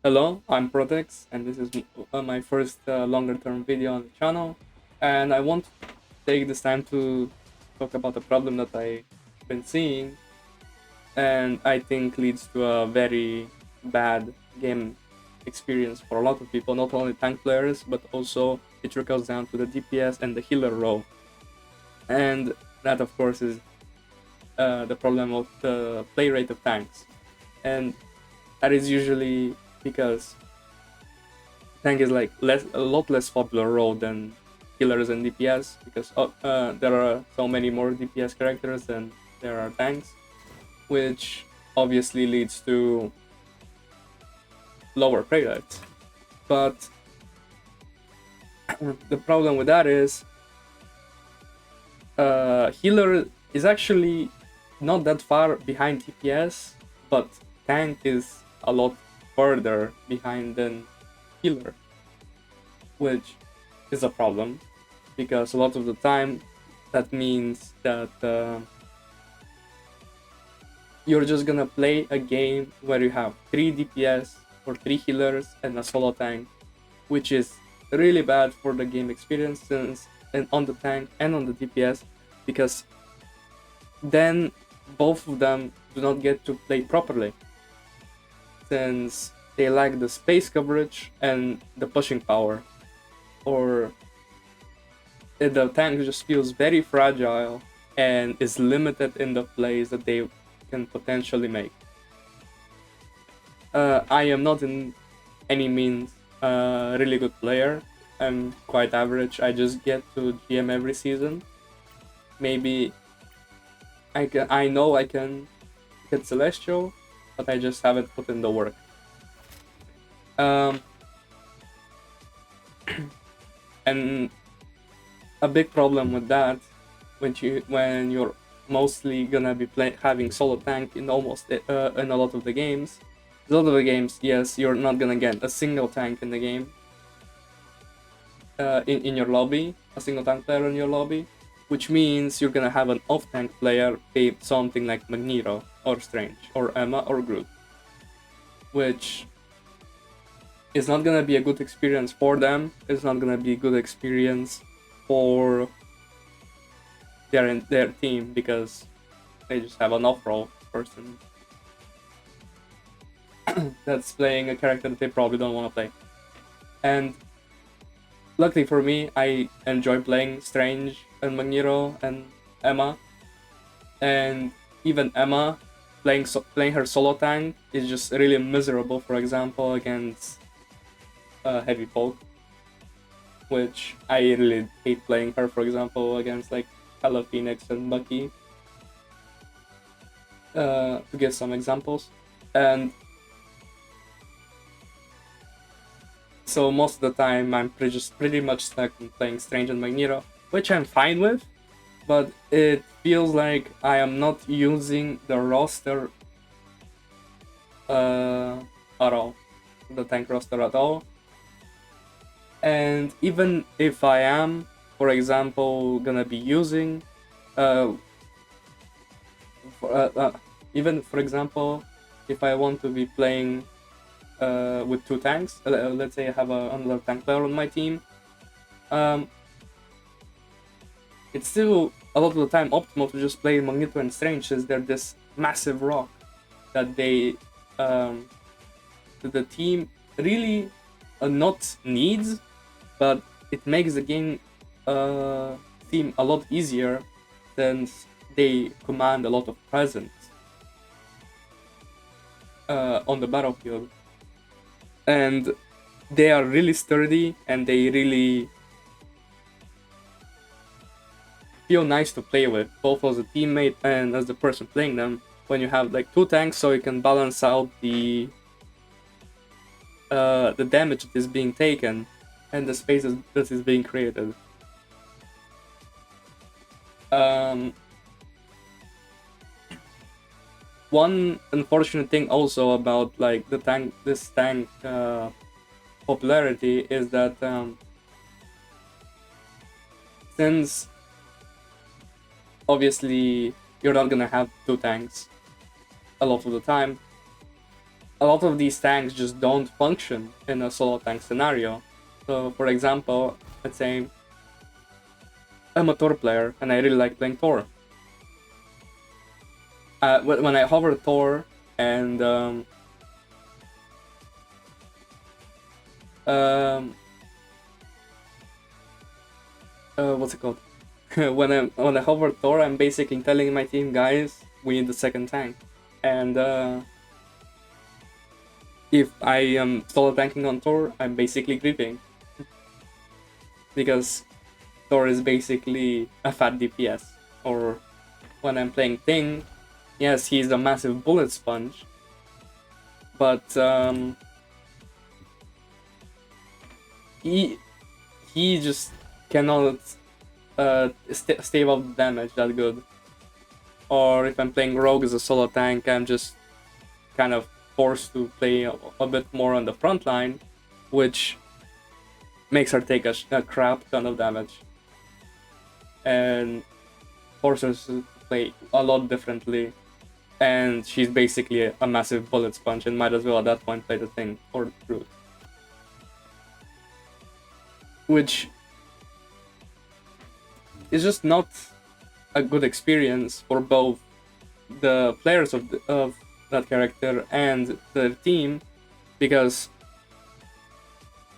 Hello, I'm Protex, and this is my first longer term video on the channel. And I want to take this time to talk about a problem that I've been seeing, and I think leads to a very bad game experience for a lot of people, not only tank players, but also it trickles down to the DPS and the healer role. And that, of course, is the problem of the play rate of tanks. And that is usually because tank is like a lot less popular role than healers and DPS because there are so many more DPS characters than there are tanks, which obviously leads to lower play rates. But the problem with that is healer is actually not that far behind DPS, but tank is a lot further behind than healer, which is a problem because a lot of the time that means that you're just gonna play a game where you have 3 DPS or 3 healers and a solo tank, which is really bad for the game experience since and on the tank and on the DPS because then both of them do not get to play properly since they lack the space coverage and the pushing power, or the tank just feels very fragile and is limited in the plays that they can potentially make. I am not in any means a really good player. I'm quite average. I just get to GM every season. Maybe I know I can get Celestial, but I just haven't put in the work. Um, and a big problem with that when you're mostly gonna be having solo tank in in a lot of the games. A lot of the games, yes, you're not gonna get a single tank in the game, in your lobby, a single tank player in your lobby, which means you're gonna have an off tank player be something like Magneto or Strange or Emma or Groot, which is not gonna be a good experience for them. It's not gonna be a good experience for their team because they just have an off-roll person that's playing a character that they probably don't want to play. And luckily for me, I enjoy playing Strange and Magneto and Emma, and even Emma playing her solo tank is just really miserable. For example, against heavy poke, which I really hate playing her. For example, against like Hello Phoenix and Bucky, to give some examples. And so most of the time I'm pretty much stuck in playing Strange and Magneto, which I'm fine with, but it feels like I am not using the roster uh, at all, the tank roster at all. And even if I am, for example, gonna be using, uh, for, even for example, if I want to be playing with 2 tanks, let's say I have another tank player on my team, um, it's still a lot of the time optimal to just play Magneto and Strange since they're this massive rock that um, that the team really not needs, but it makes the game seem a lot easier since they command a lot of presence on the battlefield, and they are really sturdy and they really feel nice to play with, both as a teammate and as the person playing them. When you have like 2 tanks, so you can balance out the damage that is being taken and the space that is being created. Um, one unfortunate thing also about like this tank popularity is that since obviously you're not gonna have 2 tanks a lot of the time, a lot of these tanks just don't function in a solo tank scenario. So, for example, let's say I'm a Thor player and I really like playing Thor. When I hover Thor and um, what's it called? When I hover Thor, I'm basically telling my team, guys, we need the second tank. And if I am solo tanking on Thor, I'm basically griefing because Thor is basically a fat DPS. Or when I'm playing Thing, yes, he's a massive bullet sponge, but he just cannot stave off the damage that good. Or if I'm playing Rogue as a solo tank, I'm just kind of forced to play a bit more on the front line, which makes her take a crap ton of damage and forces her to play a lot differently. And she's basically a massive bullet sponge and might as well at that point play the Thing or the Brute. Which is just not a good experience for both the players of that character and the team, because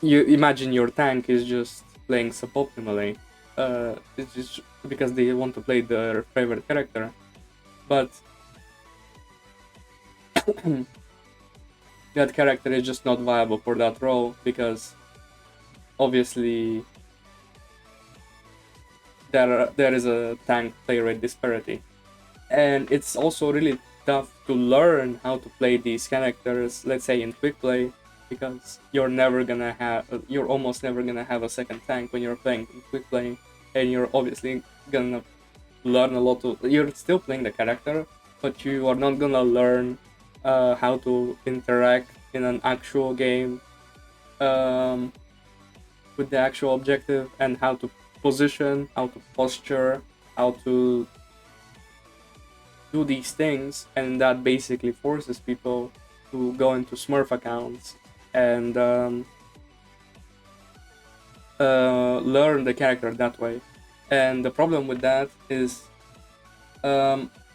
you imagine your tank is just playing suboptimally. It's just because they want to play their favorite character, but that character is just not viable for that role because obviously there is a tank play rate disparity, and it's also really tough to learn how to play these characters, let's say in quick play, because you're almost never gonna have a second tank when you're playing in quick play, and you're obviously gonna learn a lot of. You're still playing the character, but you are not gonna learn how to interact in an actual game with the actual objective, and how to position, how to posture, how to do these things, and that basically forces people to go into Smurf accounts and learn the character that way. And the problem with that is,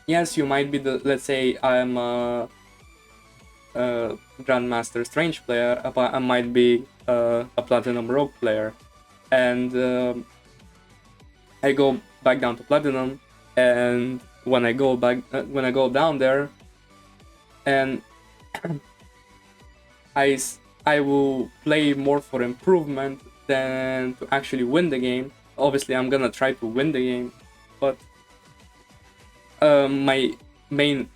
yes, you might be let's say I'm a Grandmaster Strange player, but I might be a Platinum Rogue player, and I go back down to Platinum, and when I go down there, and I will play more for improvement than to actually win the game. Obviously, I'm gonna try to win the game, but my main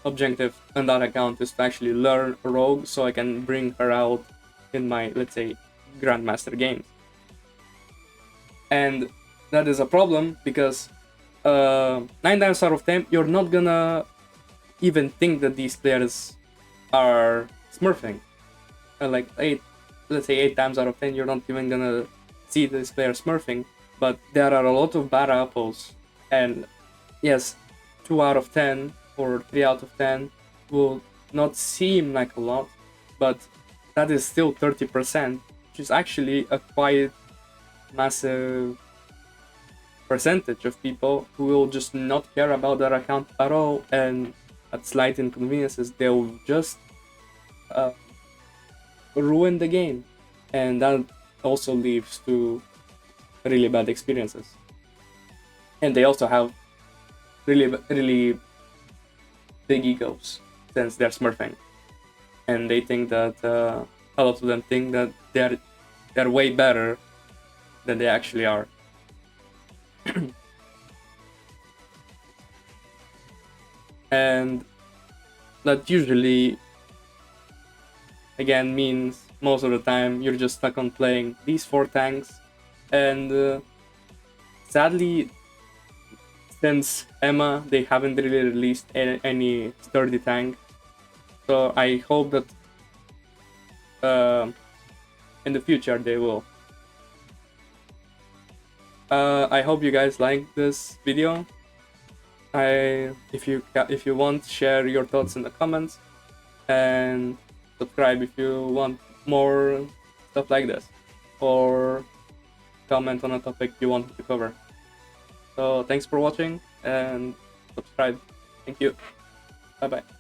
objective on that account is to actually learn Rogue so I can bring her out in my, let's say, Grandmaster games. And that is a problem because 9 times out of 10 you're not gonna even think that these players are smurfing. Like let's say 8 times out of 10 you're not even gonna see this player smurfing, but there are a lot of bad apples, and yes, 2 out of 10 or 3 out of 10 will not seem like a lot, but that is still 30%, which is actually a quite massive percentage of people who will just not care about their account at all, and at slight inconveniences they will just ruin the game, and that also leads to really bad experiences. And they also have really big egos since they're smurfing, and they think that a lot of them think that they're way better than they actually are. And that usually again means most of the time you're just stuck on playing these 4 tanks, and sadly since Emma they haven't really released any sturdy tank, so I hope that in the future they will. I hope you guys like this video. if you want, share your thoughts in the comments, and subscribe if you want more stuff like this, or comment on a topic you want to cover. So thanks for watching and subscribe. Thank you. Bye bye.